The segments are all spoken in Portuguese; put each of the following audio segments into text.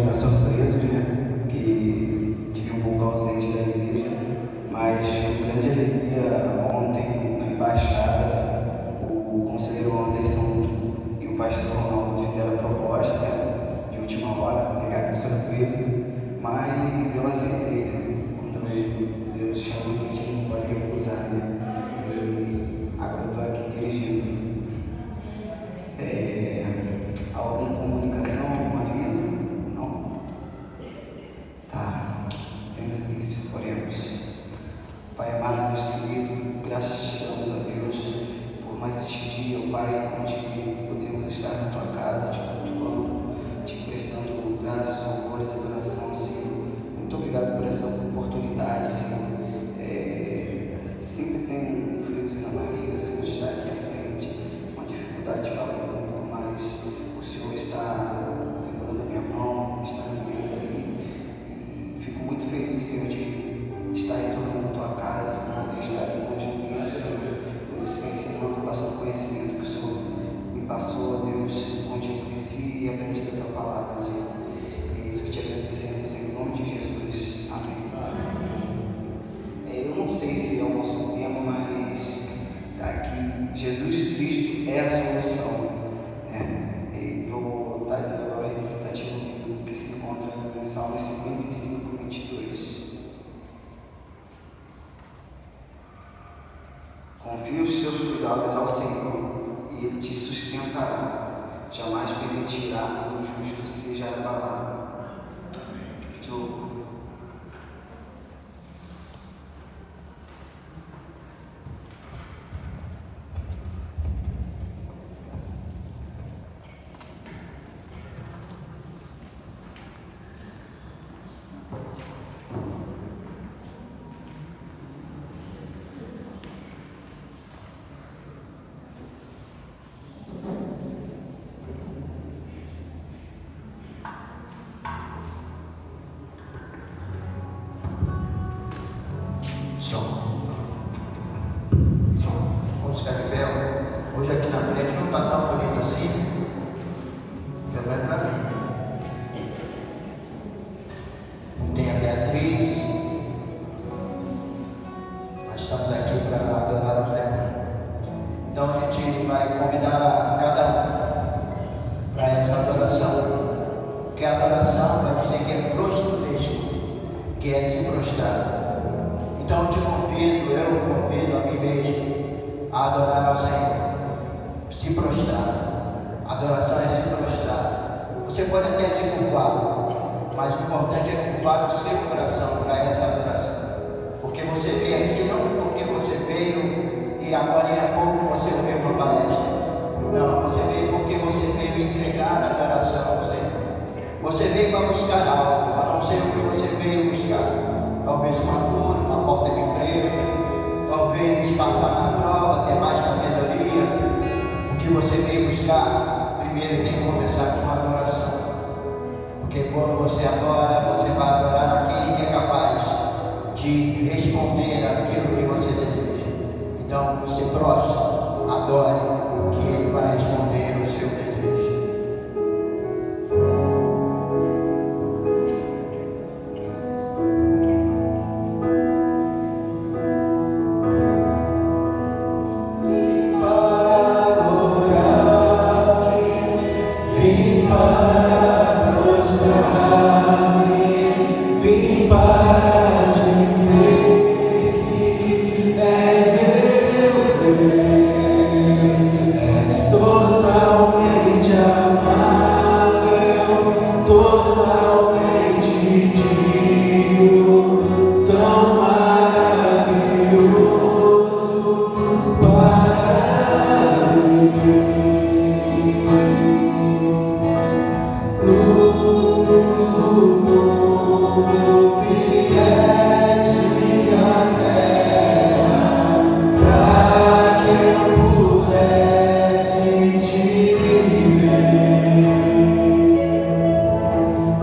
da surpresa, né? Que tive um pouco ausente da igreja, mas foi uma grande alegria ontem na embaixada. O conselheiro Anderson e o pastor Ronaldo fizeram a proposta, né, de última hora, pegaram de surpresa, mas eu aceitei, né? Quando Deus chama, a gente não pode recusar, né? E agora eu estou aqui dirigindo. Alguma comunicação, algum aviso? Não? Tá, temos início, oremos. Pai amado, Deus querido, graças te damos a Deus por mais este dia, Pai, onde podemos estar na tua casa, te cultuando, te prestando graças, louvores, adoração, Senhor. Muito obrigado por essa oportunidade, Senhor. Sempre tem um friozinho na barriga, Senhor, de estar aqui à frente, uma dificuldade de falar em público, mas o Senhor está segurando a minha mão, está me guiando aí, e fico muito feliz, Senhor, de estar retornando à tua casa, poder estar aqui com os meninos, Senhor, nos ensinando, passando conhecimento que o Senhor me passou, Deus, onde eu cresci e aprendi da tua palavra, Senhor. É isso que te agradecemos em nome de Jesus. Amém. Eu não sei se é o nosso tema, mas está aqui: Jesus Cristo é a solução. Vou estar lendo agora o recitativo bíblico que se encontra em Salmos 55, 22. Confie os seus cuidados ao Senhor e Ele te sustentará. Jamais permitirá que o justo seja abalado. Vamos ficar de pé. Hoje aqui na frente não está tão bonito assim, pelo menos para mim. Não tem a Beatriz, mas estamos aqui para adorar o Senhor. Então a gente vai convidar cada um para essa adoração, que a adoração vai dizer que é prostração, que é se prostrar. Então eu convido a mim mesmo a adorar ao Senhor, se prostrar. Adoração é se prostrar. Você pode até se curvar, mas o importante é curvar o seu coração para essa adoração, porque você veio aqui não porque você veio e agora em pouco você ouviu uma palestra. Não, você veio porque você veio entregar a adoração ao Senhor. Você veio para buscar algo, a não ser o que você veio buscar. Talvez uma cura, uma porta de emprego, talvez passar na prova, ter mais sabedoria. O que você veio buscar, primeiro tem que começar com uma adoração. Porque quando você adora, você vai adorar aquele que é capaz de responder aquilo que você deseja. Então, se prostre, adore, que Ele vai responder o seu desejo.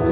Tu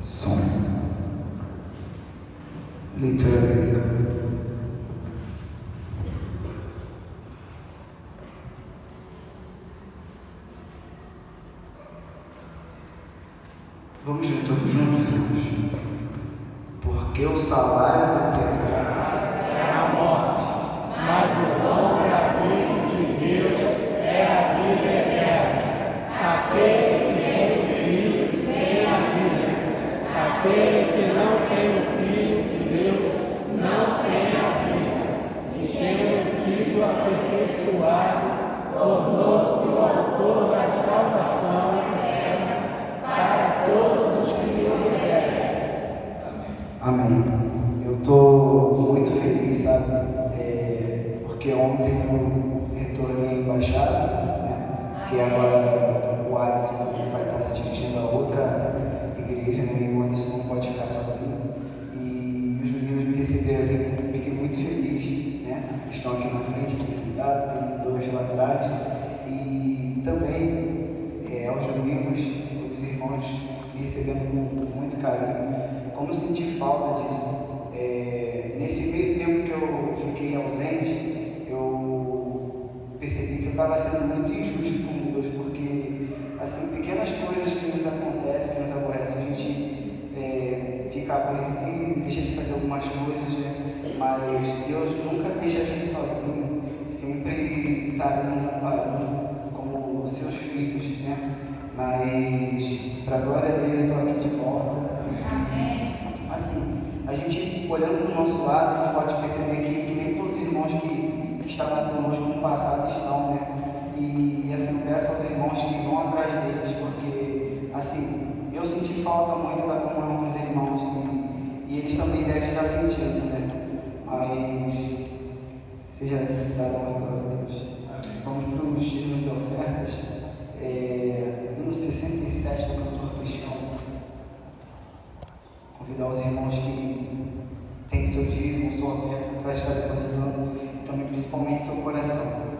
Som. Leitura bíblica. Vamos ler todos juntos, irmãos? Porque o salário do pecado é a morte, mas o dom gratuito de Deus é a porque agora o Alisson vai estar se dirigindo a outra igreja, né? E o Anderson não pode ficar sozinho. E os meninos me receberam ali, fiquei muito feliz, né? Estão aqui na frente, aqui sentados, tem dois lá atrás. E também, aos domingos, os irmãos me recebendo com muito carinho. Como eu senti falta disso. Nesse meio tempo que eu fiquei ausente, eu percebi que eu estava sendo muito injusto com Deus, porque, assim, pequenas coisas que nos acontecem, que nos aborrecem, a gente fica aborrecido, deixa de fazer algumas coisas, né? Mas Deus nunca deixa a gente sozinho, sempre está ali nos amparando, como seus filhos, né? Mas, para a glória dele, eu estou aqui de volta. Assim, a gente olhando para o nosso lado, a gente pode perceber que nem todos os irmãos que estavam conosco no passado estão, né? E assim, eu peço aos irmãos que vão atrás deles, porque, assim, eu senti falta muito da comunhão com os irmãos e eles também devem estar sentindo, né? Mas seja dada uma glória a Deus. Vamos para os dízimos e ofertas. Hino 67 do cantor cristão. Convidar os irmãos que têm seu dízimo, sua oferta para estar depositando e também principalmente seu coração.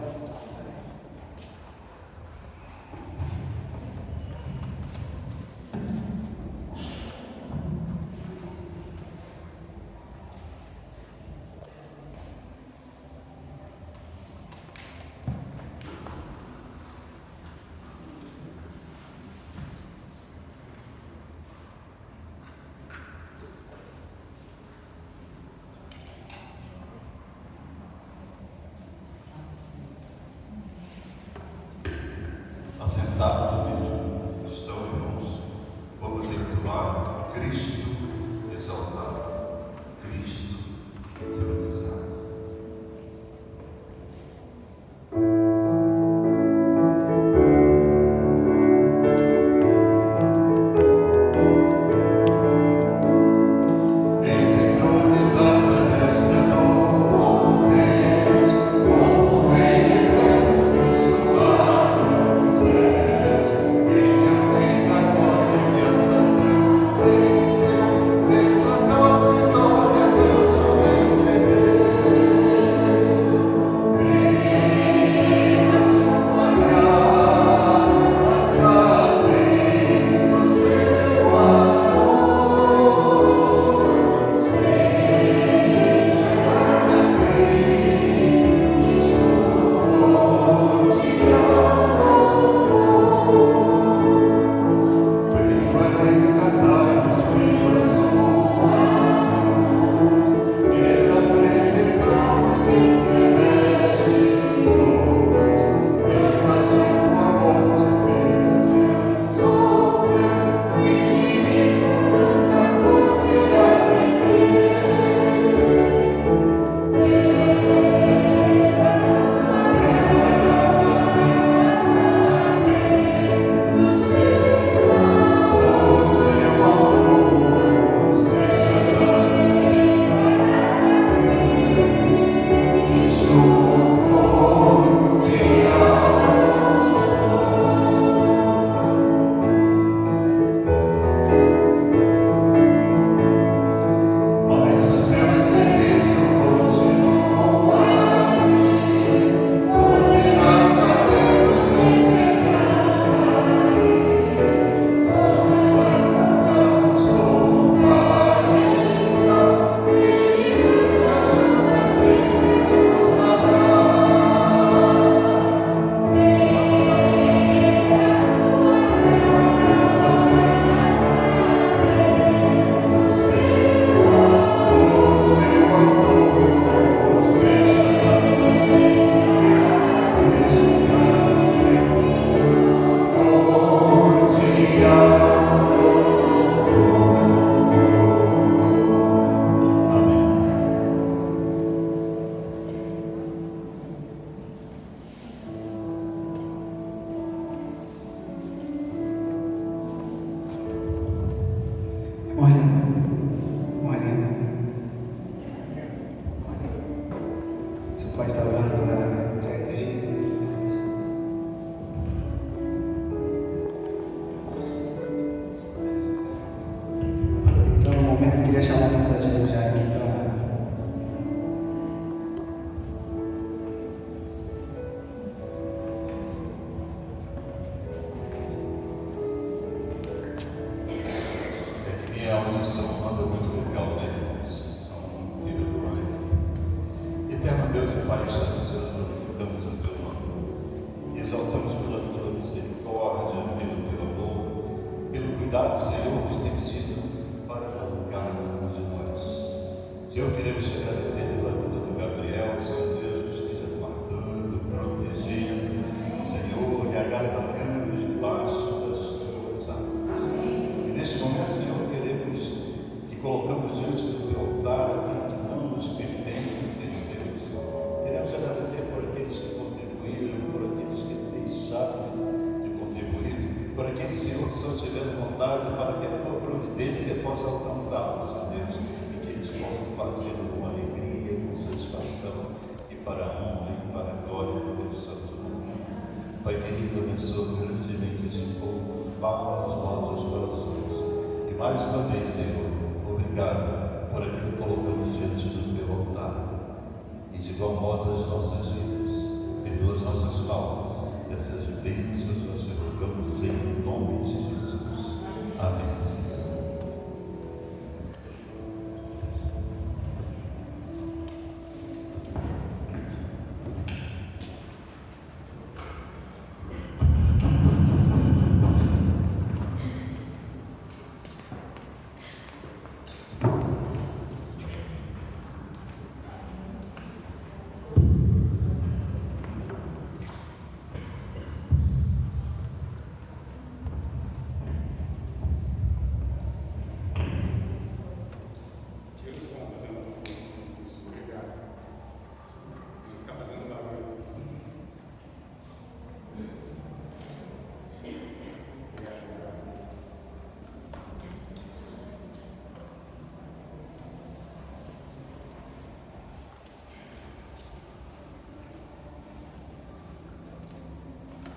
Senhor tiver vontade, para que a tua providência possa alcançá-los, ó Deus, e que eles possam fazê-lo com alegria, com satisfação, e para a honra e para a glória do teu santo nome. Pai querido, abençoa grandemente este povo, fala aos nossos corações. E mais uma vez, Senhor, obrigado por aquilo que colocamos diante do teu altar. E de igual modo as nossas vidas, perdoa as nossas faltas, essas bênçãos nós te rogamos em nome de Jesus. Amém, Senhor.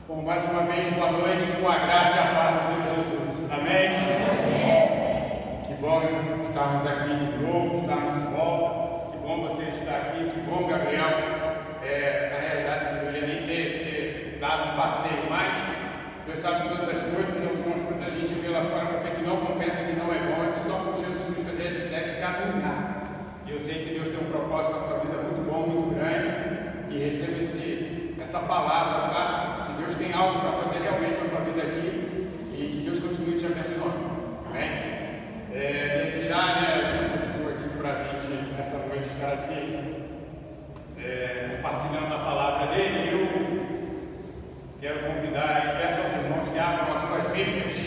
Bom, mais uma vez, boa noite, com a graça e a paz do Senhor Jesus. Amém? Amém. Que bom estarmos aqui de novo, estarmos de volta. Que bom você estar aqui, que bom, Gabriel. Na realidade, você não deveria nem ter dado um passeio, mas Deus sabe todas as coisas, e algumas coisas a gente vê lá fora para ver que não compensa, que não é bom, que só com Jesus Cristo deve caminhar. E eu sei que Deus tem um propósito na tua vida muito bom, muito grande, e receba essa palavra, tá? Que Deus tem algo para fazer realmente na tua vida aqui e que Deus continue te abençoando. Amém? Desde já, né, eu estou aqui para a gente, nessa noite, estar aqui compartilhando a palavra dele. Eu quero convidar e peço aos irmãos que abram as suas Bíblias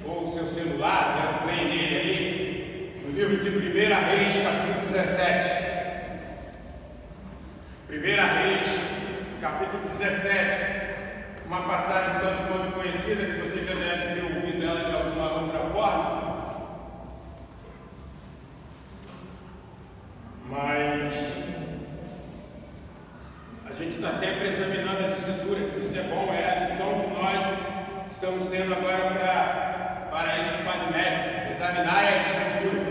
ou o seu celular, né, o play nele aí, no livro de 1 Reis, capítulo 17. 1 Reis, capítulo 17, uma passagem tanto quanto conhecida, que você já deve ter ouvido ela de alguma outra forma, mas a gente está sempre examinando as Escrituras. Isso é bom, é a lição que nós estamos tendo agora para esse quadrimestre, examinar as Escrituras,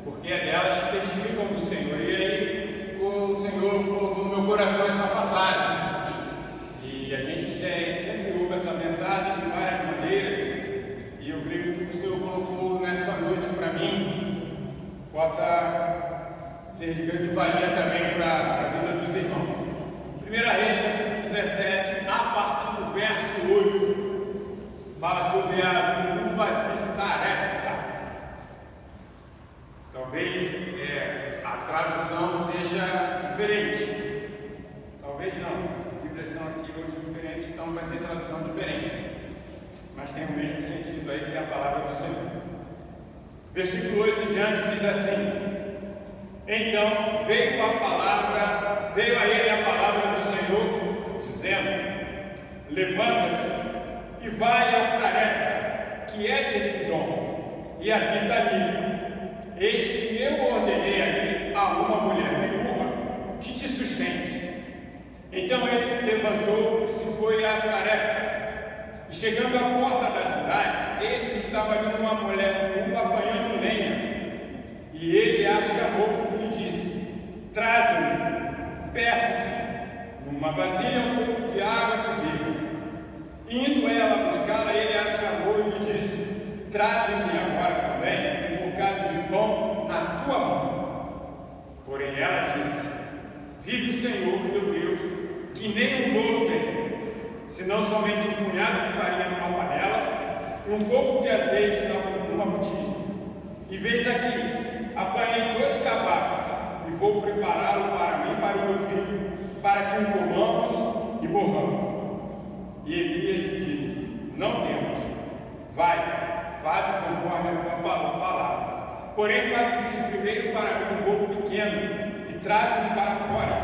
porque é delas que testificam do Senhor. E aí o Senhor colocou no meu coração essa passagem. E a gente sempre ouve essa mensagem de várias maneiras. E eu creio que o Senhor colocou nessa noite para mim possa ser de grande valia também para a vida dos irmãos. 1 Reis, capítulo 17, a partir do verso 8, fala sobre a viúva de Sarepta. Talvez a tradução seja diferente. Talvez não. As Bíblias são aqui hoje diferentes, então vai ter tradução diferente. Mas tem o mesmo sentido aí, que é a palavra do Senhor. Versículo 8 em diante diz assim: então veio a ele a palavra do Senhor, dizendo: levanta-te e vai a Sarepta, que é de Sidom, e habita ali. Eis que eu ordenei ali a uma mulher viúva que te sustente. Então ele se levantou e se foi a Sarepta. E chegando à porta da cidade, eis que estava ali uma mulher viúva apanhando lenha. E ele a chamou e lhe disse: traze-me, peço-te, numa vasilha um pouco de água que beba. Indo ela buscá-la, ele a chamou e lhe disse: traze-me agora também um bocado de pão na tua mão. Porém ela disse: vive o Senhor teu Deus, que nem um bolo tem, senão somente um punhado de farinha numa panela e um pouco de azeite numa botija. E veis aqui, apanhei 2 cavacos e vou prepará-lo para mim e para o meu filho, para que o comamos e morramos. E Elias lhe disse: não temos, vai, faze conforme a tua palavra. Porém faze disso primeiro para mim um bolo pequeno e traze-me para fora,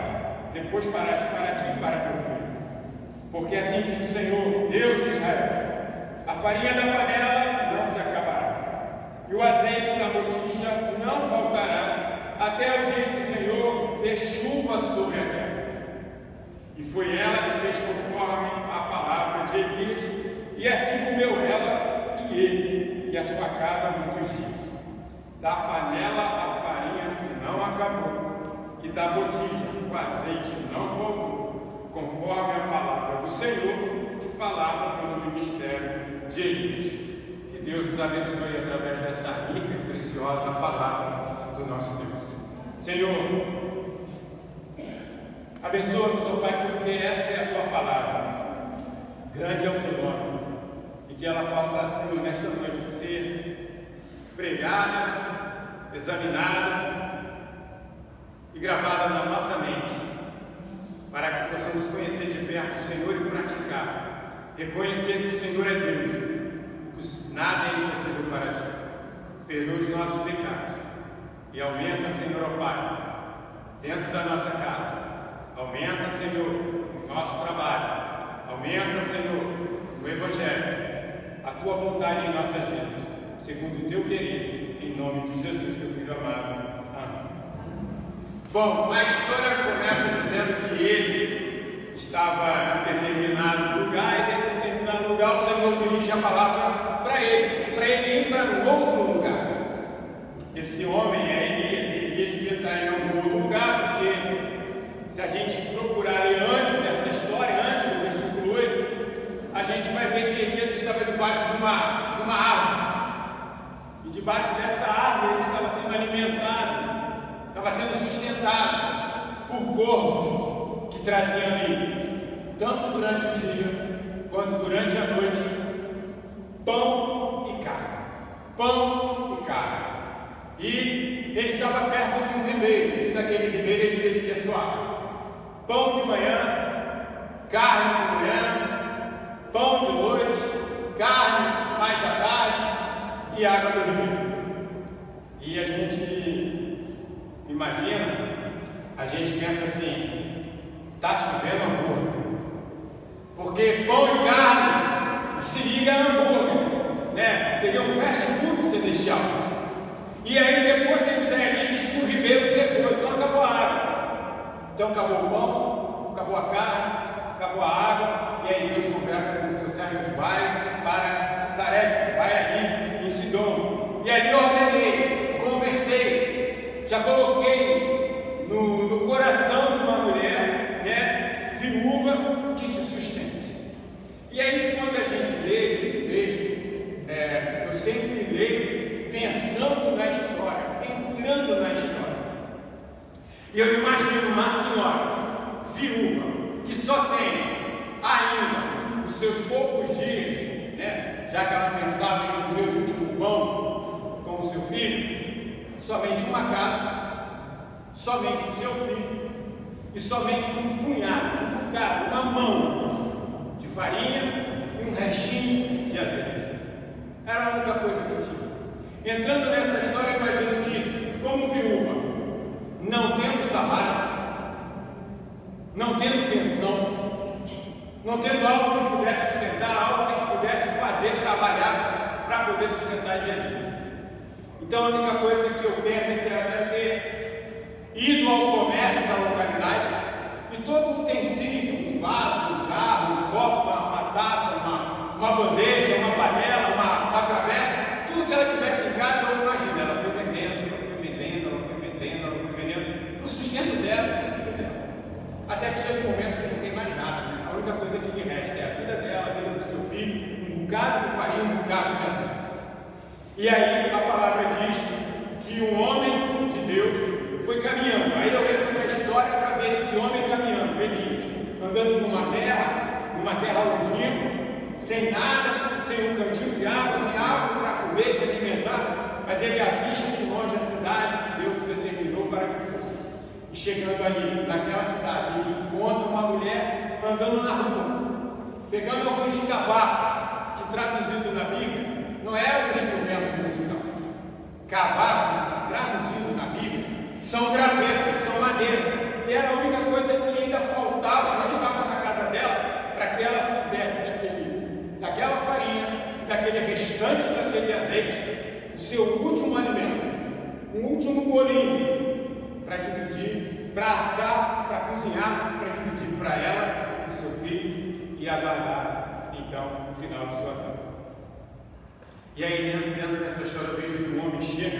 depois farás para ti e para teu filho. Porque assim diz o Senhor, Deus de Israel: a farinha da panela não se acabará, e o azeite da botija não faltará, até o dia que o Senhor dê chuva sobre a terra. E foi ela que fez conforme a palavra de Elias, e assim comeu ela e ele, e a sua casa muitos dias. Da panela a farinha se não acabou, e da botija o azeite não faltou, conforme a palavra do Senhor, que falava pelo ministério de Elias. Que Deus os abençoe através dessa rica e preciosa palavra do nosso Deus. Senhor, abençoa-nos, ó Pai, porque esta é a Tua palavra. Grande é o Teu nome, e que ela possa, Senhor, nesta noite ser pregada, examinada e gravada na nossa mente, para que possamos conhecer de perto o Senhor e praticar, reconhecer que o Senhor é Deus, que nada é impossível para Ti. Perdoa os nossos pecados e aumenta, Senhor, ó Pai, dentro da nossa casa. Aumenta, Senhor, o nosso trabalho. Aumenta, Senhor, o Evangelho, a Tua vontade em nossas vidas, segundo o Teu querer, em nome de Jesus, Teu Filho amado. Amém. Bom, a história começa dizendo que ele estava em determinado lugar, e nesse determinado lugar o Senhor dirige a palavra para ele ir para um outro lugar. Esse homem é Elias, e Elias devia estar em algum outro lugar, porque se a gente procurar ler antes dessa história, antes do versículo 8, a gente vai ver que Elias estava debaixo de uma árvore. E debaixo dessa árvore ele estava sendo alimentado, estava sendo sustentado por corvos que traziam ali, tanto durante o dia quanto durante a noite, pão e carne. Pão e carne. E ele estava perto de um ribeiro, e naquele ribeiro ele bebia sua água. Pão de manhã, carne de manhã, pão de noite, carne mais à tarde e água do ribeiro. E a gente imagina, a gente pensa assim, está chovendo hambúrguer, porque pão e carne se liga a hambúrguer, né? Seria um fast food celestial. E aí depois ele sai ali e diz que o ribeiro secou, então acabou a água. Então acabou o pão, acabou a carne, acabou a água, e aí Deus conversa com os seus servos, vai para Sarepta, vai ali em Sidom, e ali eu ordenei, conversei, já coloquei no coração de uma mulher, né, viúva, que te sustente. E aí quando a gente lê esse texto, eu sempre leio pensando na história, entrando na história. E eu imagino uma senhora viúva que só tem ainda os seus poucos dias, né, já que ela pensava em comer o último pão com o seu filho, somente uma casa, somente o seu filho e somente um punhado, um bocado, uma mão de farinha e um restinho de azeite. Era a única coisa que tinha. Entrando nessa história, eu imagino que, como viúva, não tendo salário, não tendo pensão, não tendo algo que pudesse sustentar, algo que ela pudesse fazer, trabalhar para poder sustentar dia a dia. Então a única coisa que eu penso é que ela deve ter ido ao comércio da localidade e todo utensílio, um vaso, um jarro, um copo, uma taça, uma bandeja, uma panela, uma travessa, tudo que ela tivesse em casa, eu imagino, ela foi vendendo, para o sustento dela, para o filho dela. Até que chega um momento que não tem mais nada, né? A única coisa que lhe resta é a vida dela, a vida do seu filho, um bocado de farinha, um bocado de azeite. E aí a palavra diz que um homem de Deus foi caminhando. Aí eu entro na história para ver esse homem caminhando, Elias, andando numa terra longínqua, sem nada, sem um cantinho de água, sem algo para comer, se alimentar, mas ele avista de longe a cidade que Deus determinou para que fosse. E chegando ali, naquela cidade, ele encontra uma mulher andando na rua, pegando alguns cavacos, que traduzido na Bíblia, não é um instrumento musical. Cavacos, traduzido na Bíblia, são gravetos, são madeiras. E era a única coisa que ainda faltava, já estava na casa dela, para que ela fizesse daquela farinha, seu último alimento, um último bolinho para dividir, para assar, para cozinhar, para dividir para ela e para o seu filho e aguardar então o final de sua vida. E aí dentro dessa história eu vejo que o homem chega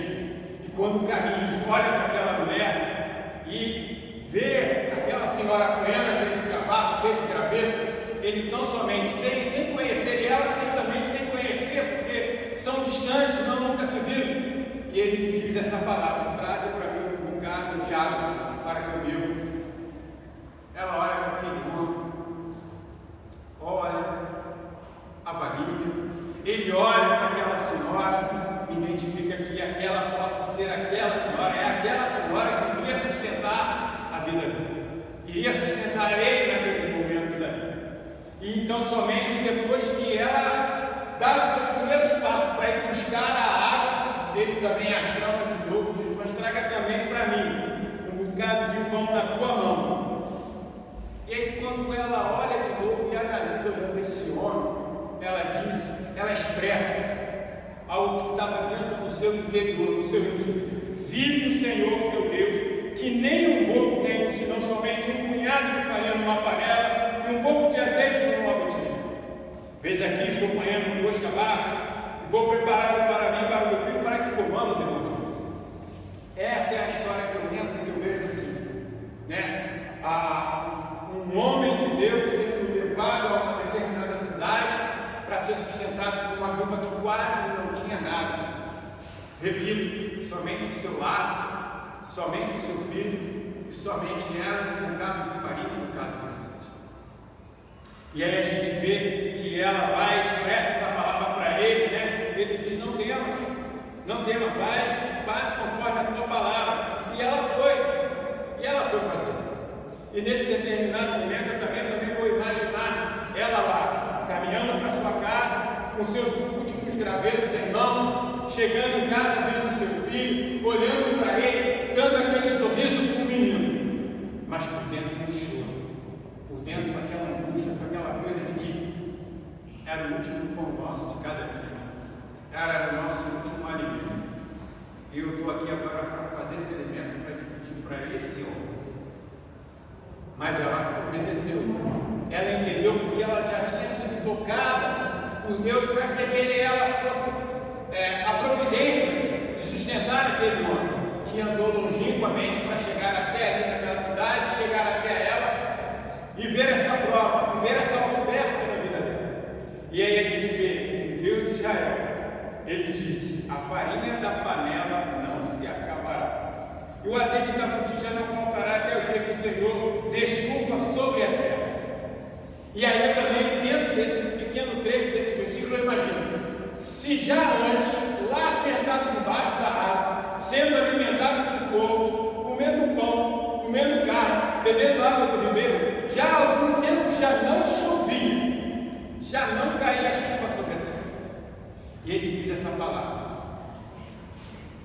e quando caminha, olha para aquela mulher e vê aquela senhora apanhando aqueles cavalos, aqueles gravetos, ele não somente sem conhecer, e ela também sem conhecer, porque são distantes, nunca se viram. E ele lhe diz essa palavra: traze para mim um bocado de água para que eu beba. Ela olha para aquele homem, olha, avalia, ele olha para aquela senhora, identifica que aquela possa ser aquela senhora, é aquela senhora que iria sustentar a vida dele, iria sustentar ele naqueles momentos ali. E então somente depois que ela dá os seus primeiros passos para ir buscar a água, ele também a chama de novo, diz: mas traga também para mim um bocado de pão na tua mão. E aí quando ela olha de novo e analisa olhando esse homem, ela expressa algo que estava dentro do seu interior, do seu íntimo: vive o Senhor teu Deus, que nem um bolo tenho, senão somente um punhado de farinha numa panela e um pouco de azeite numa botija. Vês aqui, estou apanhando 2 cavalos e vou prepará-lo para mim e para o meu filho, para que comamos e morramos. Essa é a história que eu entro e que eu vejo assim, né? Um homem de Deus sendo levado a uma determinada cidade para ser sustentado por uma viúva que quase não tinha nada. Repito, somente o seu lar, somente o seu filho e somente ela, um bocado de farinha e um bocado de azeite. E aí a gente vê que ela vai, expressa essa palavra para ele, né? Ele diz: não temas, faz conforme a tua palavra. E ela foi fazer. E nesse determinado momento eu também vou imaginar ela lá, caminhando para sua casa, com seus últimos gravetos em mãos, chegando em casa, vendo seu filho, olhando para ele, dando aquele sorriso para o menino, mas por dentro um choro, por dentro com aquela angústia, com aquela coisa de que era o último pão nosso de cada dia, era o nosso último alimento. E eu estou aqui agora para fazer esse alimento, para dividir para esse homem. Mas ela obedeceu, ela entendeu, porque ela já tinha sido tocada por Deus para que ela fosse a providência de sustentar aquele homem que andou longínquamente para chegar até ali naquela cidade, chegar até ela e ver essa prova, e ver essa oferta na vida dela. E aí a gente vê o Deus de Israel, ele disse: a farinha da panela não se acabará, e o azeite da botija não faltará até o dia que o Senhor dê chuva sobre a terra. E aí eu também, dentro desse pequeno trecho desse versículo, eu imagino, se já antes, lá sentado debaixo da árvore, sendo alimentado por povos, comendo pão, comendo carne, bebendo água do ribeiro, já há algum tempo já não chovia, já não caía chuva sobre a terra. E ele diz essa palavra,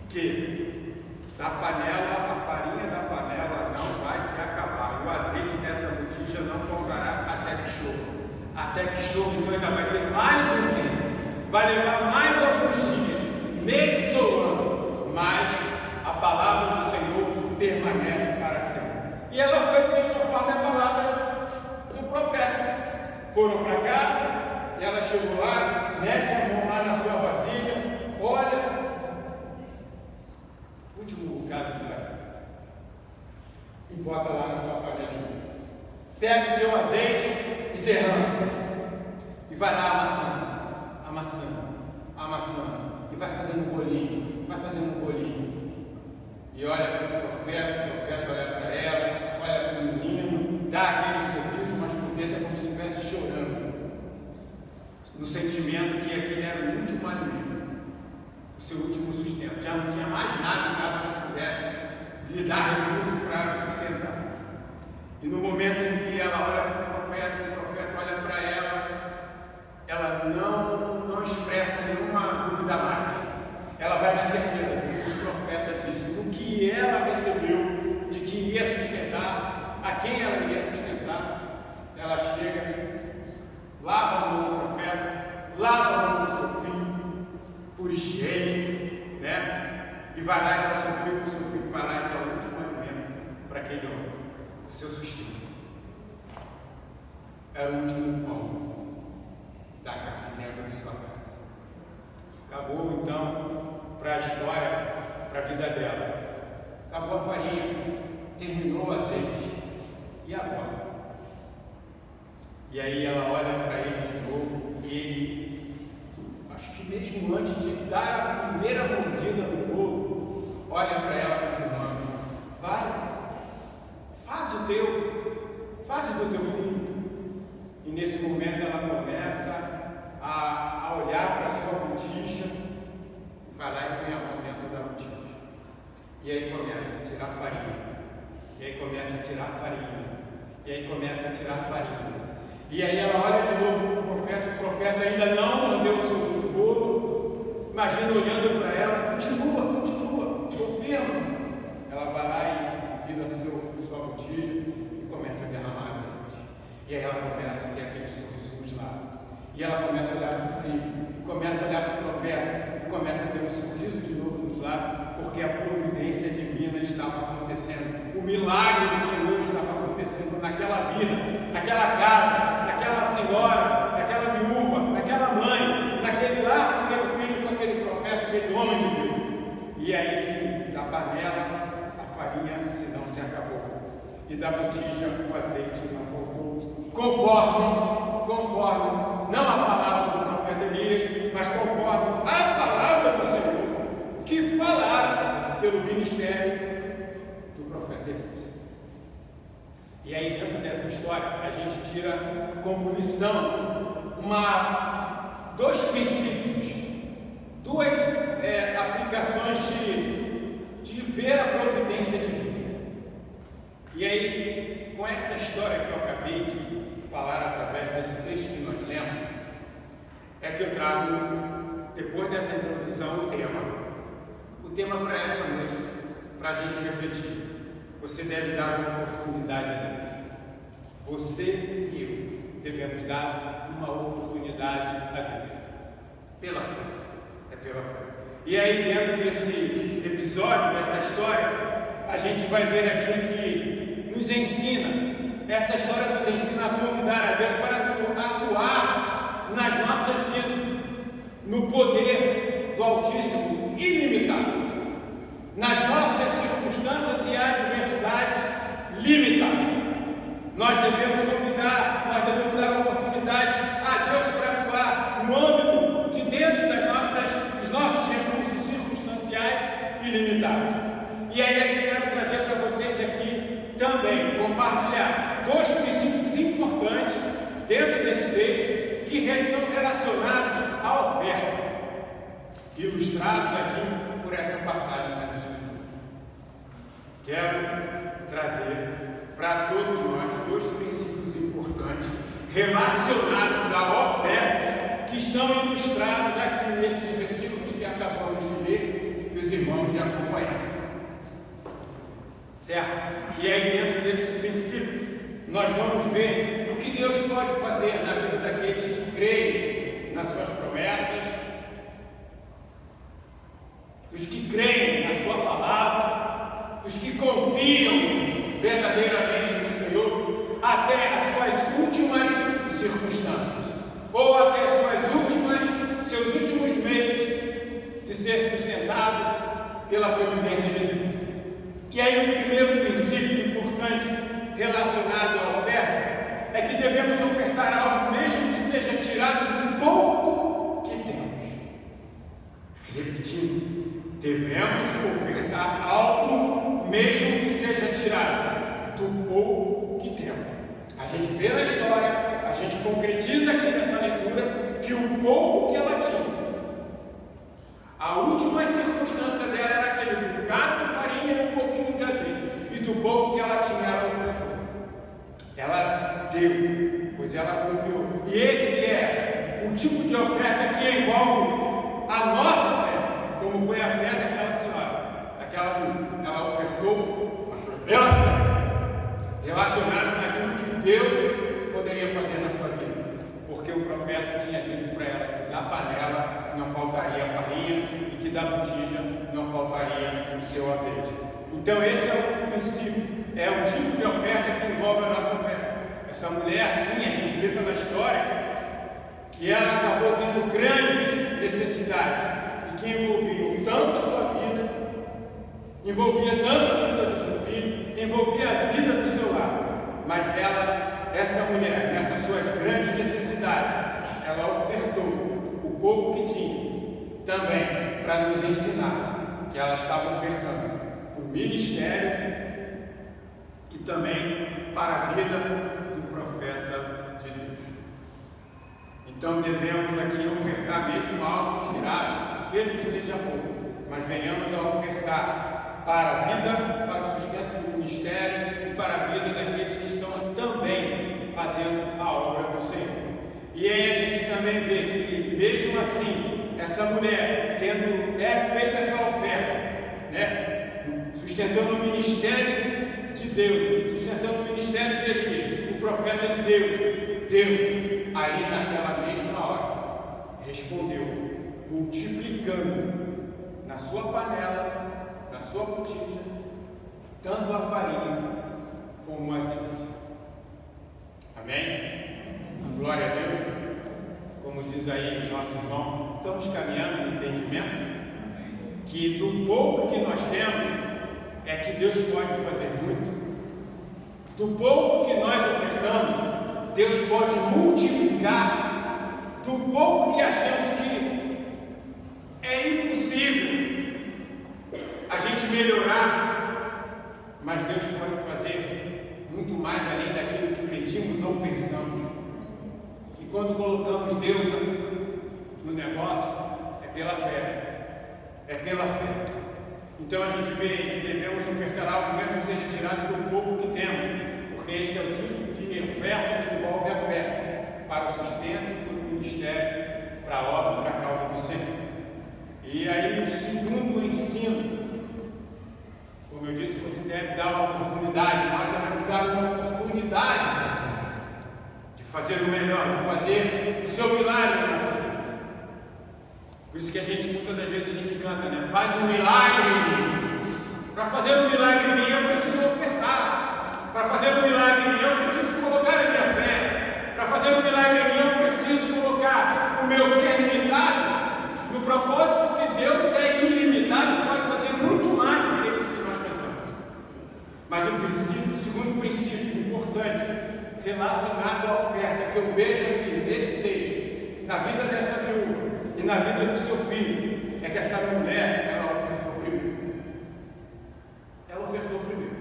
que da panela, a farinha da panela não vai se acabar, e o azeite dessa botija não faltará até que chova. Até que chova, então ainda vai ter mais um tempo, vai levar mais alguns dias, meses ou anos, mas a palavra do Senhor permanece para sempre. E ela fez conforme a palavra do profeta. Foram para casa, e ela chegou lá, mete a mão lá na sua vasilha, olha, último bocado de farinha, e bota lá na sua panela, pega o seu azeite e derrama, e vai lá amassando, e vai fazendo um bolinho, e olha para o profeta olha para ela, olha para o menino, dá aquele sorriso, mas por dentro é como se estivesse chorando, no sentimento que aquele era o último alimento, o seu último sustento, já não tinha mais nada em casa que pudesse lhe dar recurso para sustentar. E no momento em que ela olha para o profeta olha para ela não expressa nenhuma dúvida mais. Ela vai na certeza do que o profeta disse, o que ela recebeu, de que iria sustentar, a quem ela iria sustentar. Ela chega, lava a mão do profeta, lava a mão do seu filho, por higiene, vai lá e dá o seu filho vai lá e dá o último alimento para aquele homem, o seu sustento. Era o último pão da casa, dentro de sua casa. Acabou então para a história, para a vida dela. Acabou a farinha, terminou o azeite. E agora? E aí ela olha para ele de novo e ele, acho que mesmo antes de dar a primeira mordida no bolo, olha para ela confirmando: vai, faz o do teu filho. E nesse momento ela começa a olhar para a sua botija, vai lá e põe a mão dentro da botija. E aí começa a tirar farinha. E aí começa a tirar farinha. E aí começa a tirar farinha. E aí ela olha de novo para o profeta ainda não mordeu o seu bolo. Imagina olhando para ela: continua, confirma. Ela vai lá e vira sua botija e começa a derramar azeite. E aí ela começa a ter aquele sorriso nos lábios. E ela começa a olhar para o filho, e começa a olhar para o profeta, e começa a ter um sorriso de novo nos lábios, porque a providência divina estava acontecendo. O milagre do Senhor estava acontecendo naquela vida, naquela casa, naquela senhora, naquela viúva, naquela mãe, naquele lar, com aquele filho, com aquele profeta, aquele homem de Deus. E aí sim, da panela, a farinha se não se acabou. E da botija, o azeite não faltou. Conforme, não a palavra do profeta Elias, mas conforme a palavra do Senhor, que falaram pelo ministério do profeta Elias. E aí, dentro dessa história, a gente tira como lição dois princípios, duas aplicações de ver a providência divina. E aí, com essa história que eu acabei de falar através desse texto que nós lemos, é que eu trago, depois dessa introdução, o tema para essa noite, para a gente refletir. Você deve dar uma oportunidade a Deus. Você e eu devemos dar uma oportunidade a Deus. Pela fé. É pela fé. E aí, dentro desse episódio, dessa história, a gente vai ver aqui que nos ensina, essa história nos ensina a convidar a Deus para atuar nas nossas vidas, no poder do Altíssimo ilimitado, nas nossas circunstâncias e adversidades limitadas. Nós devemos dar oportunidade a Deus para atuar no âmbito de dentro dos nossos recursos circunstanciais ilimitados. E aí eu quero trazer para vocês aqui também, compartilhar dois princípios importantes dentro desse texto que são relacionados à oferta, ilustrados aqui por esta passagem nas Escrituras. Quero trazer para todos nós dois princípios importantes relacionados à oferta que estão ilustrados aqui nesses versículos que acabamos de ler e os irmãos já acompanharam. Certo? E aí, dentro desses princípios, nós vamos ver o que Deus pode fazer na vida daqueles que creem nas suas promessas, dos que creem na sua palavra, dos que confiam verdadeiramente no Senhor, até as suas últimas circunstâncias, ou até seus últimos meios de ser sustentado pela providência de Deus. E aí o primeiro princípio importante relacionado à oferta é que devemos ofertar algo mesmo que seja tirado do pouco que temos. Repetindo, devemos ofertar algo mesmo que seja tirado do pouco que temos. A gente vê na história, a gente concretiza aqui nessa leitura que o pouco que ela tinha, a última circunstância dela era aquele bocado de farinha e um pouquinho de azeite. E do pouco que ela tinha, ela ofertou. Ela deu, pois ela confiou. E esse é o tipo de oferta que envolve a nossa fé, como foi a fé daquela senhora, daquela viúva. Ela ofertou, mas foi pela fé, relacionado naquilo que Deus poderia fazer na sua vida. Porque o profeta tinha dito para ela que da panela não faltaria farinha e que da botija não faltaria o seu azeite. Então esse é o princípio, é o tipo de oferta que envolve a nossa fé. Essa mulher, assim, a gente vê pela história que ela acabou tendo grandes necessidades e que envolviam tanto a sua vida, envolvia tanto a vida do seu filho, envolvia a vida do seu lar, mas ela, essa mulher, nessas suas grandes necessidades, ela ofertou o pouco que tinha também para nos ensinar que ela estava ofertando para o ministério e também para a vida do profeta de Deus. Então devemos aqui ofertar mesmo algo tirado, mesmo que seja pouco, mas venhamos a ofertar para a vida, para o sustento do ministério e para a vida daqueles que estão também fazendo a obra do Senhor. E aí a gente também vê que, mesmo assim, essa mulher, tendo feito essa oferta, né, sustentando o ministério de Deus, sustentando o ministério de Elias, o profeta de Deus, ali naquela mesma hora, respondeu, multiplicando na sua panela, na sua botija, tanto a farinha como o azeite. Amém? Glória a Deus. Como diz aí nosso irmão, estamos caminhando no entendimento que do pouco que nós temos é que Deus pode fazer muito. Do pouco que nós ofertamos, Deus pode multiplicar. Do pouco que achamos que é impossível a gente melhorar, mas Deus pode fazer muito mais além daquilo que pedimos ou pensamos. E quando colocamos Deus no negócio, é pela fé. É pela fé. Então a gente vê que devemos ofertar algo mesmo que seja tirado do pouco que temos, porque esse é o tipo de oferta que envolve a fé para o sustento do ministério, para a obra, para a causa do Senhor. E aí o segundo ensino, como eu disse, você deve dar uma oportunidade, nós devemos dar uma oportunidade para Deus de fazer o melhor, de fazer o seu milagre na nossa vida. Por isso que a gente, muitas das vezes a gente canta, né? Faz um milagre em mim. Para fazer um milagre em mim eu preciso ofertar. Para fazer um milagre em mim eu preciso colocar a minha fé. Para fazer um milagre em mim eu preciso colocar o meu ser limitado no propósito que Deus é ilimitado, pode fazer muito mais do que isso que nós pensamos. Mas o segundo princípio importante relacionado à oferta que eu vejo aqui nesse texto, na vida dessa viúva e na vida do seu filho, é que essa mulher, ela ofertou primeiro. Ela ofertou primeiro.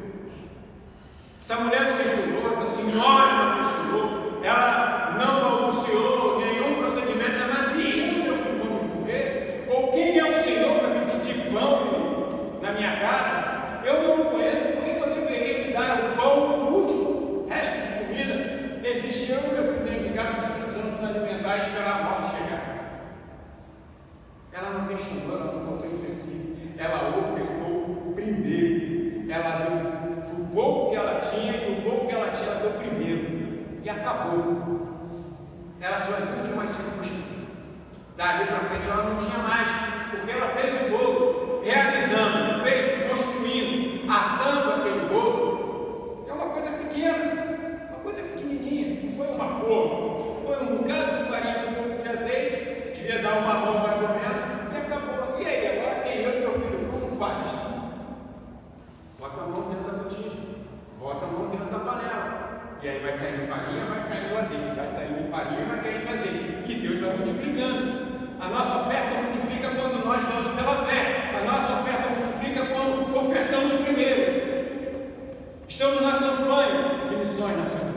Essa mulher não questionou, essa senhora não questionou, ela não balbuciou nenhum procedimento, mas e eu, meu filho, vamos morrer? Ou quem é o Senhor para me pedir pão na minha casa? Eu não o conheço, por que eu deveria lhe dar o pão, o último resto de comida? Existe eu e meu filho dentro de casa, nós precisamos nos alimentar e esperar a morte chegar. Ela não questionou, ela não botou empecilho, ela ofertou primeiro. Ela deu do pouco que ela tinha e do pouco que ela tinha, ela deu primeiro. E acabou. Eram suas últimas circunstâncias. Dali para frente ela não tinha mais, porque ela fez o bolo, realizando, feito, construindo, assando aquele bolo. É uma coisa pequena, uma coisa pequenininha, não foi uma forma, foi um bocado de farinha, um pouco de azeite, devia dar uma mão mais ou menos, e acabou. E aí, agora tem eu e meu filho, como faz? Bota a mão dentro da botija, bota a mão dentro da panela. E aí vai sair farinha, vai cair no azeite, vai sair farinha, vai cair no azeite. E Deus vai multiplicando. A nossa oferta multiplica quando nós damos pela fé. A nossa oferta multiplica quando ofertamos primeiro. Estamos na campanha de missões nacionais.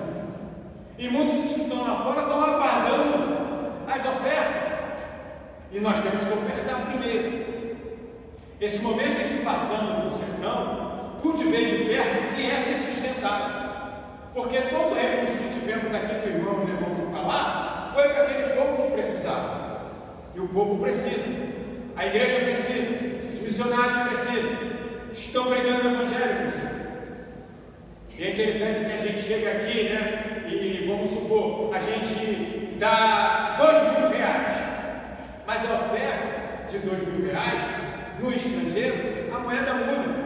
E muitos dos que estão lá fora estão aguardando as ofertas. E nós temos que ofertar primeiro. Esse momento em que passamos no sertão, pude ver de perto o que é ser sustentado. Porque todo o recurso que tivemos aqui, que os irmãos levamos para lá, foi para aquele povo que precisava. E o povo precisa, a igreja precisa, os missionários precisam, os que estão pregando o evangelho precisam. E é interessante que a gente chega aqui, né? E vamos supor, a gente dá R$2.000, mas a oferta de R$2.000, no estrangeiro, a moeda muda.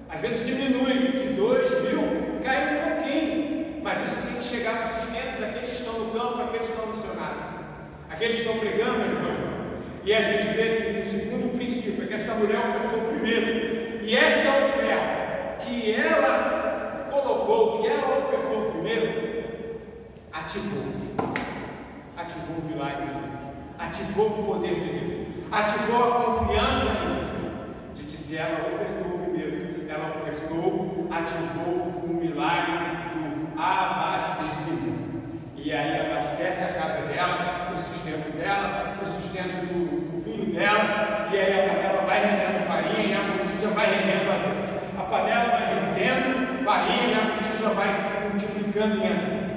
Às vezes diminui de 2.000, cai um pouquinho, mas isso tem que chegar para o sustento daqueles que estão no campo, aqueles que estão no cenário, aqueles que estão pregando, meus irmãos. E a gente vê que no segundo princípio é que esta mulher ofertou primeiro, e esta oferta que ela colocou, que ela ofertou primeiro, ativou o milagre de Deus, ativou o poder de Deus, ativou a confiança em Deus, de que se ela ofertou primeiro, ela ofertou, ativou o milagre do abastecimento. E aí abastece a casa dela, o sustento dela, o sustento do filho dela, e aí a panela vai rendendo farinha e a botija vai rendendo azeite. A panela vai rendendo farinha e a botija vai multiplicando em azeite.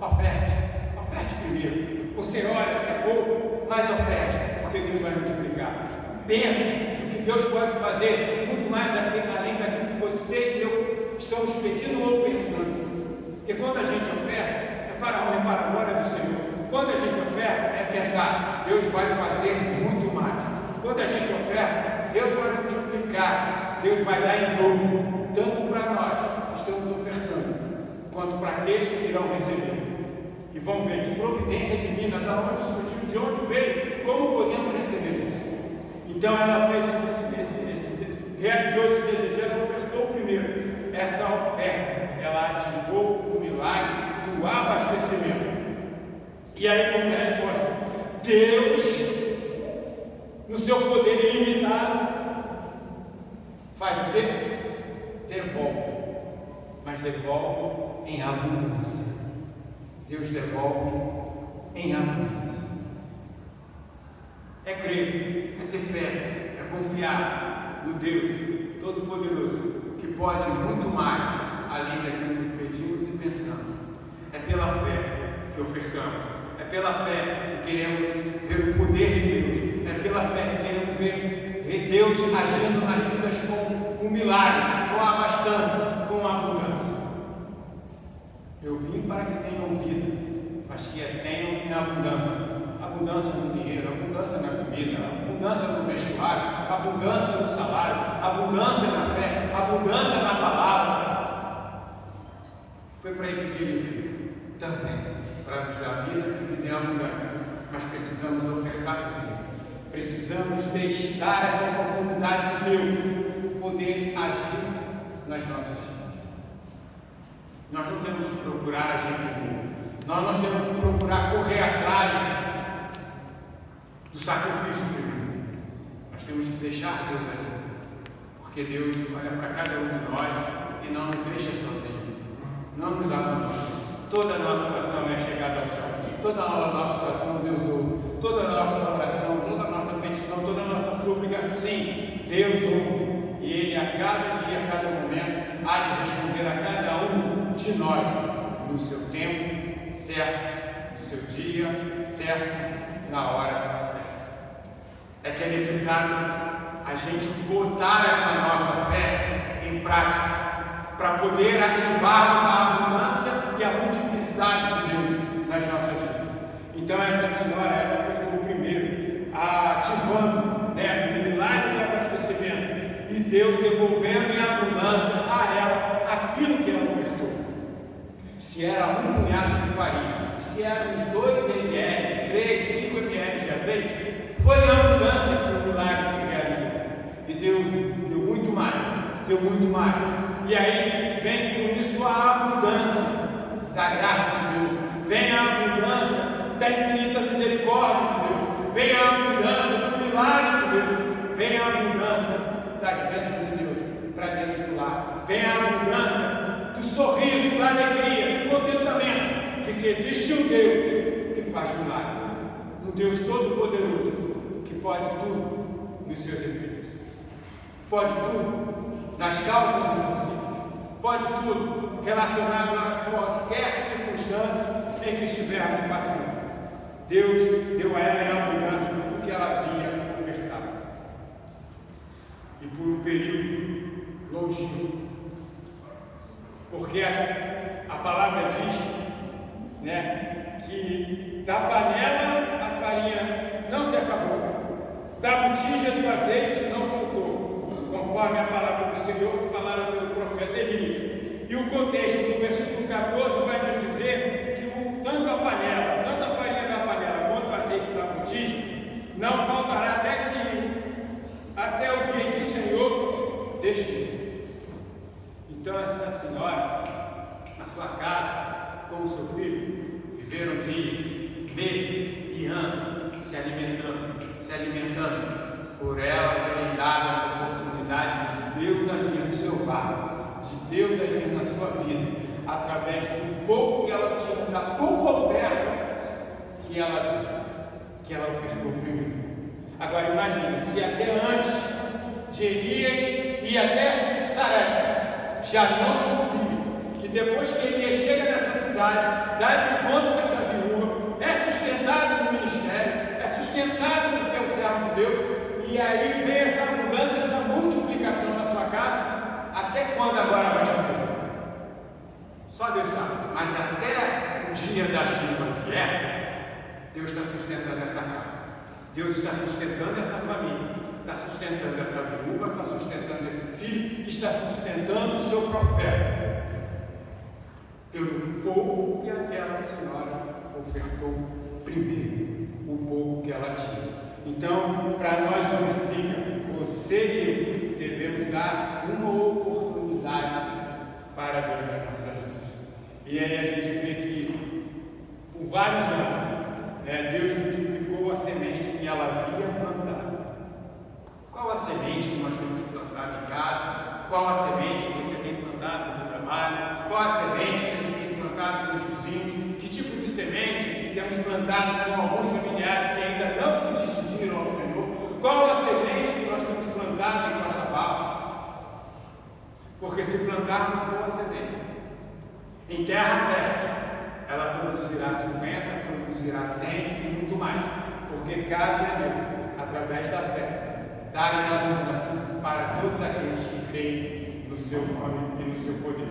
Oferte primeiro. Você olha, é pouco, mas oferte, porque Deus vai multiplicar. Pensa do que Deus pode fazer muito mais além daquilo que você e eu estamos pedindo ou pensando. Porque quando a gente oferta, é para a honra e para a glória do Senhor. Quando a gente oferta, é pensar, Deus vai fazer muito mais. Quando a gente oferta, Deus vai multiplicar, Deus vai dar em dobro, tanto para nós que estamos ofertando, quanto para aqueles que irão receber. E vão ver que providência divina, de onde surgiu, de onde veio, como podemos receber isso. Então ela fez realizou esse desejo, ela ofertou primeiro essa oferta, ela ativou o milagre do abastecimento. E aí, como resposta, Deus, no seu poder ilimitado, faz o quê? Devolve, mas devolve em abundância. Deus devolve em abundância. É crer, é ter fé, é confiar no Deus Todo-Poderoso, que pode muito mais além daquilo que pedimos e pensamos. É pela fé que ofertamos, é pela fé que queremos ver o poder de Deus, é pela fé que queremos ver Deus agindo nas vidas com um milagre, com a abastança, com a abundância. Eu vim para que tenham vida, mas que tenham em abundância. Abundância no dinheiro, abundância na comida, abundância no vestuário, abundância no salário, abundância na fé, abundância na palavra. Foi para isso que ele veio também, para nos dar vida e vida em abundância. Mas precisamos ofertar primeiro. Precisamos dar essa oportunidade de Deus poder agir nas nossas vidas. Nós não temos que procurar agir primeiro. Nós temos que procurar correr atrás do sacrifício primeiro. Nós temos que deixar Deus agir, porque Deus olha para cada um de nós e não nos deixa sozinhos, não nos abandona. Toda a nossa oração é chegada ao céu, toda a nossa oração Deus ouve, toda a nossa oração, toda a nossa petição, toda a nossa súplica, sim, Deus ouve, e Ele a cada dia, a cada momento há de responder a cada um de nós no seu tempo certo, no seu dia certo, na hora certa. É que é necessário a gente botar essa nossa fé em prática para poder ativarmos a abundância e a multiplicidade de Deus nas nossas vidas. Então essa senhora, ela ofertou primeiro, ativando o milagre do abastecimento e Deus devolvendo em abundância a ela aquilo que ela ofertou. Se era um punhado de farinha, se eram uns 2 ml, 3, 5 ml de azeite, foi em abundância que o milagre se realizou. E Deus deu muito mais, deu muito mais. E aí vem com isso a abundância da graça de Deus, vem a abundância da infinita misericórdia de Deus, vem a abundância do milagre de Deus, vem a abundância das bênçãos de Deus para dentro do lar, vem a abundância do sorriso, da alegria, do contentamento de que existe um Deus que faz milagre, um Deus todo-poderoso que pode tudo nos seus efeitos, pode tudo nas causas impossíveis, pode tudo relacionado às quaisquer circunstâncias em que estivermos passando. Deus deu a ela em abundância o que ela havia ofertado. E por um período longínquo. Porque a palavra diz, que da panela a farinha não se acabou. da botija do azeite não faltou, conforme a palavra do Senhor que falaram pelo profeta Elias. E o contexto do versículo 14 vai nos dizer que tanto a panela, tanto a farinha da panela quanto o azeite da botija não faltará até o dia em que o Senhor deixou. Então essa senhora, na sua casa, com o seu filho, viveram dias, meses e anos se alimentando, por ela terem dado essa oportunidade de Deus agir no seu lar, de Deus agir na sua vida, através do pouco que ela tinha, da pouca oferta que ela ofertou primeiro. Agora imagine, se até antes de Elias e até Sarepta já não chovia, e depois que Elias chega nessa cidade, dá de encontro com essa viúva, é sustentado no ministério, é sustentado porque é o servo de Deus, e aí vem essa mudança, essa multiplicação na sua casa. Até quando agora vai chover? Só Deus sabe, mas até o dia da chuva vier, Deus está sustentando essa casa, Deus está sustentando essa família, está sustentando essa viúva, está sustentando esse filho, está sustentando o seu profeta, pelo pouco que aquela senhora ofertou primeiro, o pouco que ela tinha. Então, para nós hoje fica, você e eu devemos dar uma oportunidade para Deus nas nossas vidas. E aí a gente vê que por vários anos, Deus multiplicou a semente que ela havia plantado. Qual a semente que nós temos plantado em casa? Qual a semente que você tem plantado no trabalho? Qual a semente que a gente tem plantado nos vizinhos? Que tipo de semente temos plantado com alguns familiares que ainda não se decidiram ao Senhor? Qual a semente que nós temos plantado em Costa Barros? Porque se plantarmos boa semente em terra fértil, ela produzirá 50, produzirá 100 e muito mais, porque cabe a Deus, através da fé, dar em abundância para todos aqueles que creem no seu nome e no seu poder.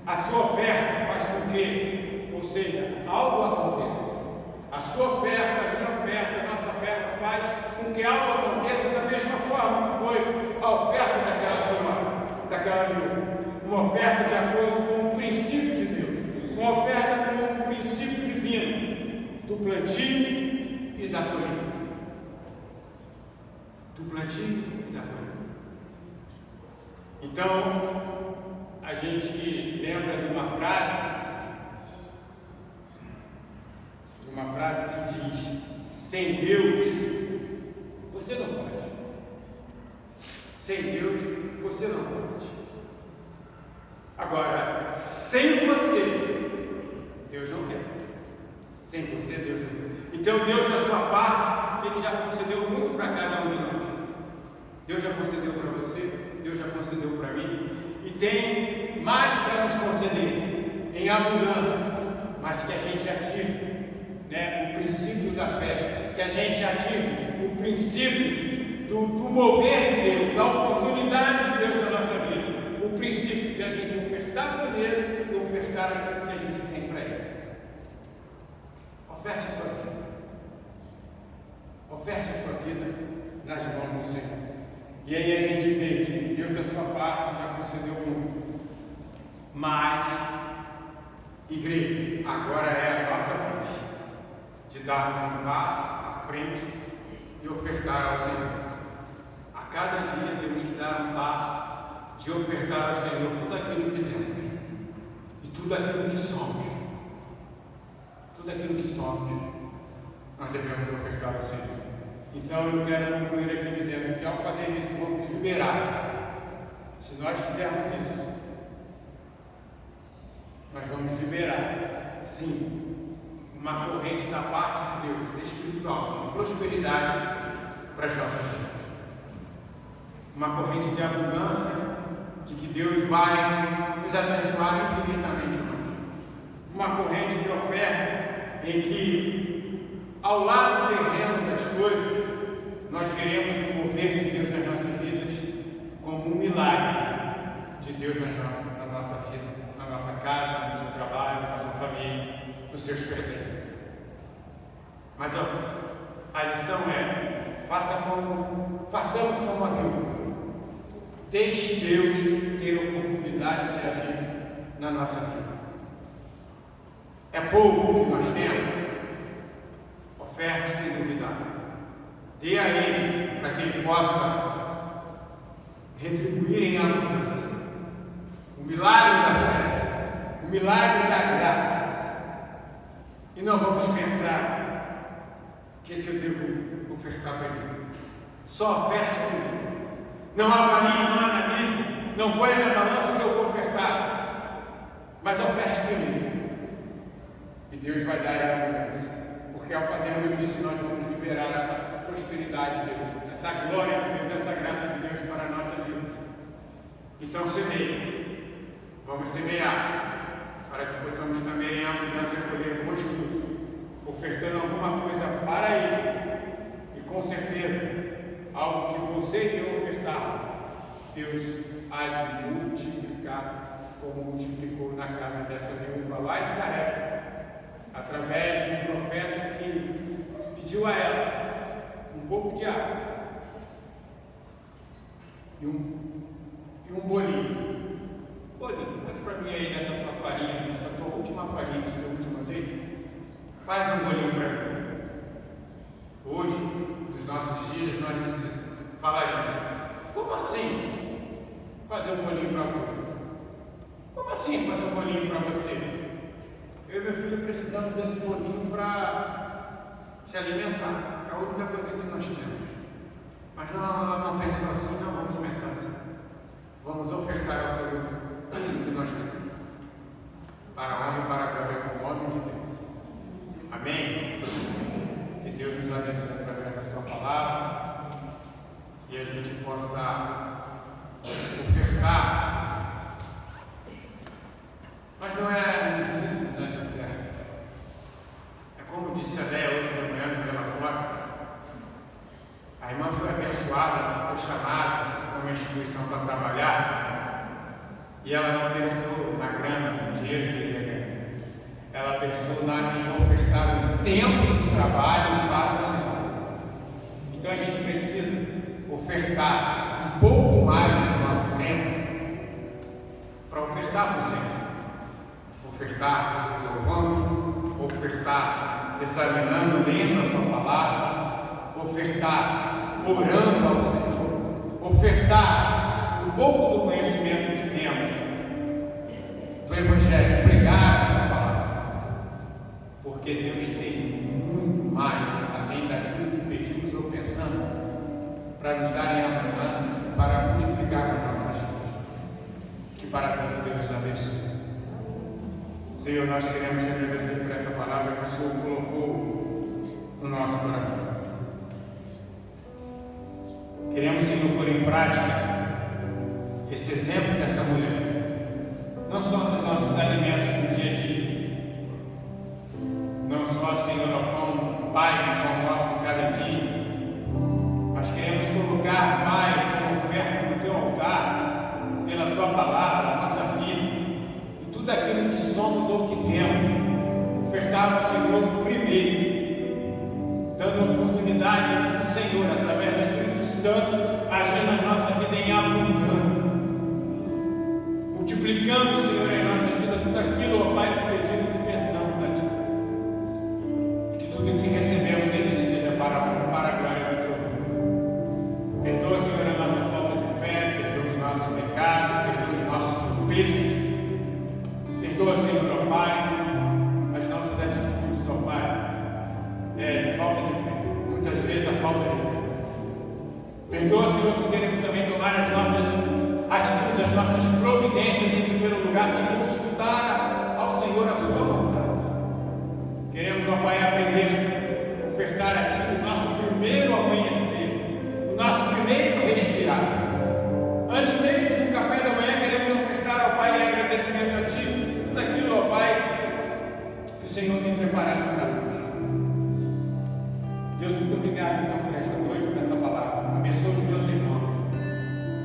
A sua oferta faz com que, ou seja, algo aconteça. A sua oferta, a minha oferta, a nossa oferta faz com que algo aconteça da mesma forma que foi a oferta daquela senhora, daquela viúva. Uma oferta de acordo com o princípio de Deus, uma oferta com o princípio divino do plantio e da colheita. Do plantio e da colheita. Então, a gente lembra de uma frase que diz: sem Deus você não pode. Sem Deus você não pode. Agora, sem você, Deus não quer. Sem você, Deus não quer. Então Deus, da sua parte, Ele já concedeu muito para cada um de nós. Deus já concedeu para você, Deus já concedeu para mim, e tem mais para nos conceder em abundância, mas que a gente ative o princípio da fé, que a gente ative o princípio do mover de Deus, da oportunidade de Deus na nossa vida, o princípio de a gente ofertar primeiro e ofertar aquilo que a gente tem para Ele. Oferte a sua vida. Oferte a sua vida nas mãos do Senhor. E aí a gente vê que Deus da sua parte já concedeu muito. Mas, igreja, agora é a nossa vez de darmos um passo à frente e ofertar ao Senhor. A cada dia temos que dar um passo de ofertar ao Senhor tudo aquilo que temos e tudo aquilo que somos. Tudo aquilo que somos, nós devemos ofertar ao Senhor. Então eu quero concluir aqui dizendo que ao fazer isso vamos liberar. Se nós fizermos isso, nós vamos liberar, sim, uma corrente da parte de Deus, espiritual, de prosperidade para as nossas vidas. Uma corrente de abundância, de que Deus vai nos abençoar infinitamente mais. Uma corrente de oferta em que, ao lado terreno das coisas, nós veremos o mover de Deus nas nossas vidas como um milagre de Deus na nossa vida, na nossa casa, no seu trabalho, na sua família, nos seus pertences. Mas a lição é: façamos como a viúva. Deixe Deus ter a oportunidade de agir na nossa vida. É pouco que nós temos, oferte sem duvidar. Dê a Ele para que Ele possa retribuir em abundância o milagre da fé, o milagre da graça. E não vamos pensar o que eu devo ofertar para Ele. Só oferte para Ele. Não avalie, não analise, não ponha na balança o que eu vou ofertar, mas oferte para Ele. E Deus vai dar a abundância. Porque ao fazermos isso, nós vamos liberar essa prosperidade de Deus, essa glória de Deus, essa graça de Deus para nossas vidas. Então semeie. Vamos semear, para que possamos também em abundância colher bons frutos, ofertando alguma coisa para Ele. E com certeza, algo que você e eu ofertarmos, Deus há de multiplicar, como multiplicou na casa dessa viúva lá em Sarepta, através de um profeta que pediu a ela um pouco de água e um bolinho. Faz para mim aí nessa tua farinha, nessa tua última farinha, desse teu último azeite. Faz um bolinho para mim. Hoje, nos nossos dias, nós falaremos: como assim fazer um bolinho para tu? Como assim fazer um bolinho para você? Eu e meu filho precisamos desse bolinho para se alimentar. É a única coisa que nós temos. Mas não pensou assim, não vamos pensar assim. Vamos ofertar ao Senhor tudo que nós temos, para a honra e para a glória do nome de Deus. Amém? Que Deus nos abençoe através da sua palavra, que a gente possa ofertar, mas não é nos juros das ofertas. É como disse a Léa hoje de manhã no relatório. A irmã foi abençoada por ter chamado para uma instituição para trabalhar, e ela não pensou na grana, no dinheiro que ele ia ganhar. Ela pensou em ofertar o tempo de trabalho para o Senhor. Então a gente precisa ofertar um pouco mais do nosso tempo para ofertar para o Senhor. Ofertar louvando, ofertar examinando, lendo a sua palavra, ofertar orando ao Senhor, ofertar um pouco do conhecimento que temos do Evangelho, pregar a sua palavra, porque Deus tem muito mais, além daquilo que pedimos ou pensamos, para nos dar em abundância, para multiplicar nas nossas vidas. Que para tanto Deus nos abençoe. Senhor, nós queremos te agradecer por essa palavra que o Senhor colocou no nosso coração. Queremos, Senhor, pôr em prática esse exemplo dessa mulher, não só nos nossos alimentos do dia a dia, não só, Senhor, ao pão, Pai, o pão nosso de cada dia, mas queremos colocar, Pai, como oferta no teu altar, pela tua palavra, a nossa vida, e tudo aquilo que somos ou que temos, ofertar ao Senhor primeiro, dando oportunidade ao Senhor, através do Espírito Santo, agir na nossa vida em abundância, multiplicando, Senhor, em nossa vida tudo aquilo, ó Pai, que pedimos e pensamos a Ti. E que tudo que recebemos de Ti seja para a honra e para a glória do Teu nome. Perdoa, Senhor, a nossa falta de fé, perdoa os nossos pecados, perdoa os nossos tropeços. Perdoa, Senhor, ó Pai, as nossas atitudes, ó Pai, de falta de fé. Muitas vezes a falta de fé. Perdoa, Senhor, se queremos também tomar as nossas atitudes, as nossas providências em primeiro lugar, sem consultar ao Senhor a sua vontade. Queremos, ó Pai, aprender a ofertar a Ti o nosso primeiro amanhecer, o nosso primeiro respirar. Antes mesmo do café da manhã, queremos ofertar, ó Pai, em agradecimento a Ti, tudo aquilo, ó Pai, que o Senhor tem preparado para nós. Deus, muito obrigado, então, por esta noite, por essa palavra. Abençoa os meus irmãos.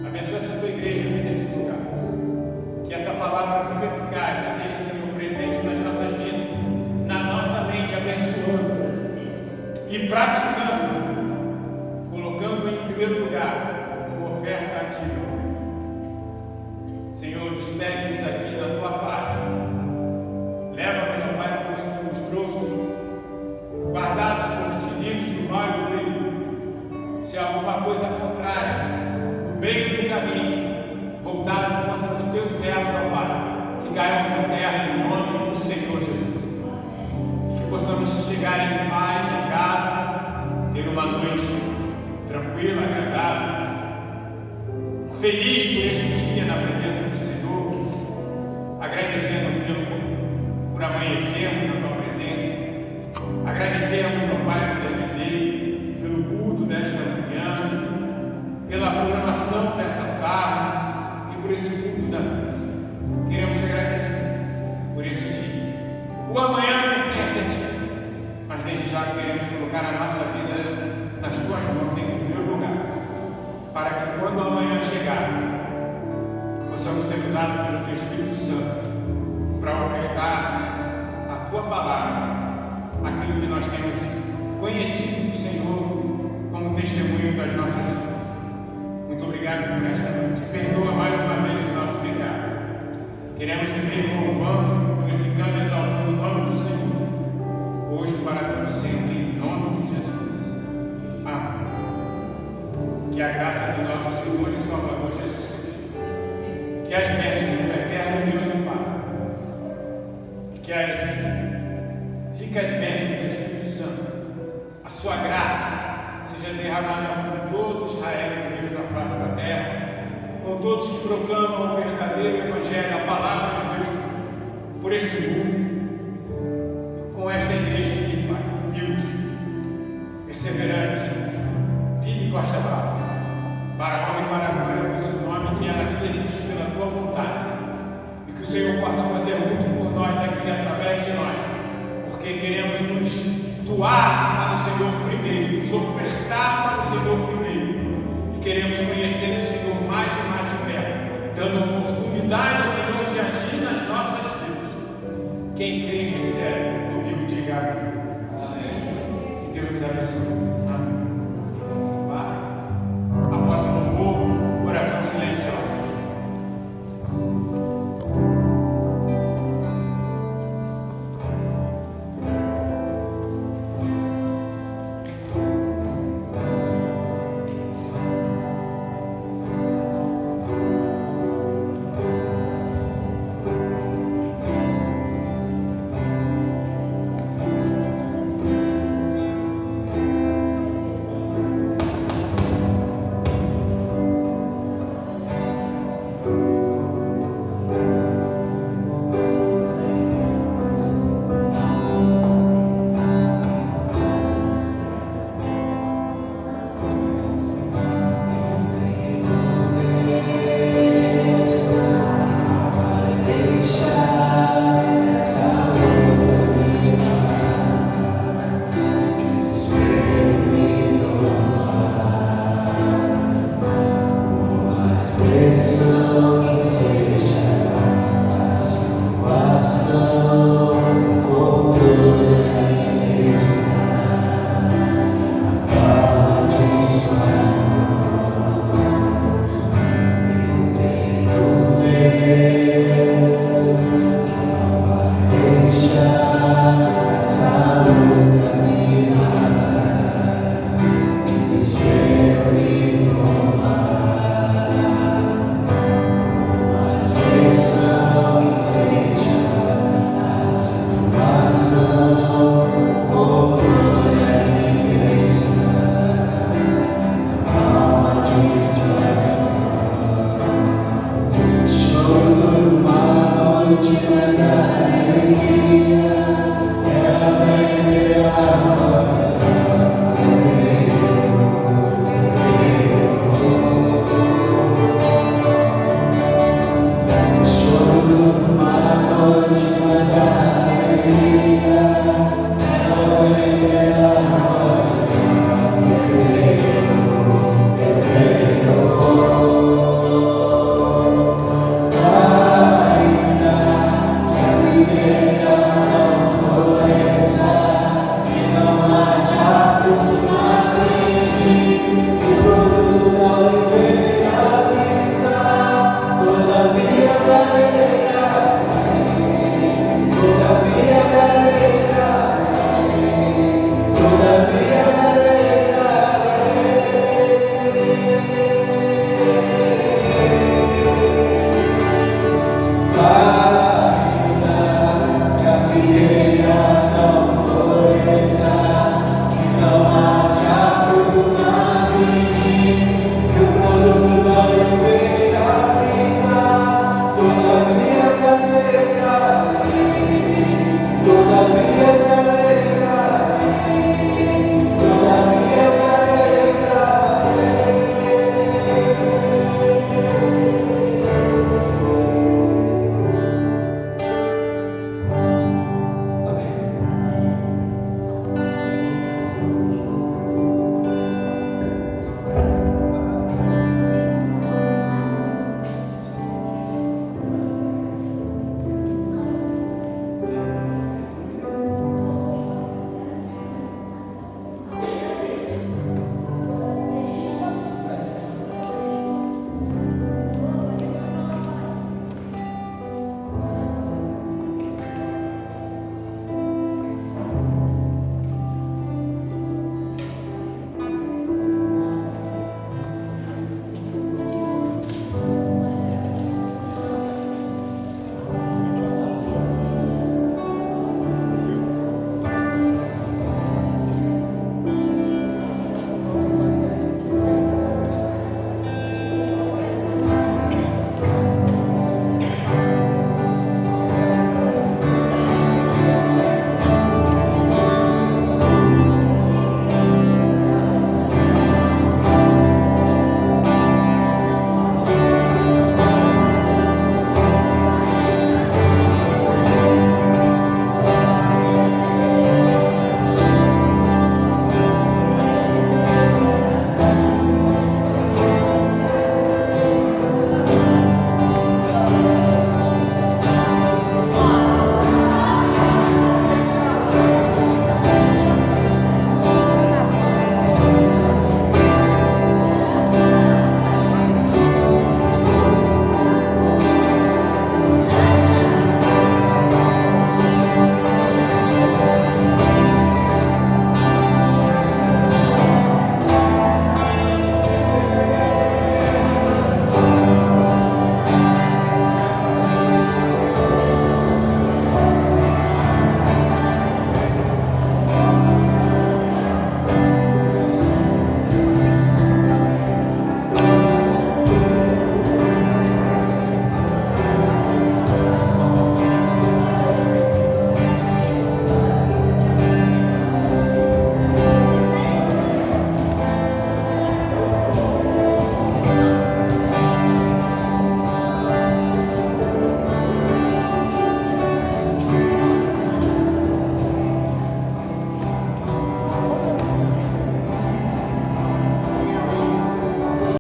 Abençoa essa tua igreja aqui nesse lugar. Que essa palavra muito eficaz esteja, Senhor, presente nas nossas vidas, na nossa mente, abençoando e praticando, alguma coisa contrária, no meio do caminho, voltado contra os teus servos, ó Pai, que caiam por terra em nome do Senhor Jesus. E que possamos chegar em paz em casa, ter uma noite tranquila, agradável, feliz por esse dia na presença do Senhor, agradecendo por amanhecermos na tua presença, agradecemos ao Pai pelo DVD, pelo culto desta manhã, pela programação dessa tarde e por esse culto da noite. Queremos te agradecer por esse dia. O amanhã pertence a ti, mas desde já queremos colocar a nossa vida nas tuas mãos em primeiro lugar, para que quando o amanhã chegar, possamos ser usados pelo teu Espírito Santo para ofertar a tua palavra, aquilo que nós temos conhecido do Senhor como testemunho das nossas vidas. Muito obrigado por esta noite. Perdoa mais uma vez os nossos pecados. Queremos viver louvando, glorificando e exaltando o nome do Senhor, hoje para todo sempre, em nome de Jesus. Amém. Que a graça do nosso Senhor e Salvador Jesus Cristo, que as bênçãos do eterno Deus e Pai, e que as ricas bênçãos do Espírito Santo, a sua graça, seja derramada com todo Israel de Deus na face da terra, com todos que proclamam o verdadeiro Evangelho, a palavra de Deus, por esse mundo, com esta igreja aqui, Pai, humilde, perseverante, firme e costa baixa, para a honra e para a glória do seu nome, que ela aqui existe pela tua vontade, e que o Senhor possa fazer muito por nós aqui, através de nós, porque queremos nos doar ao Senhor primeiro, nos ofertar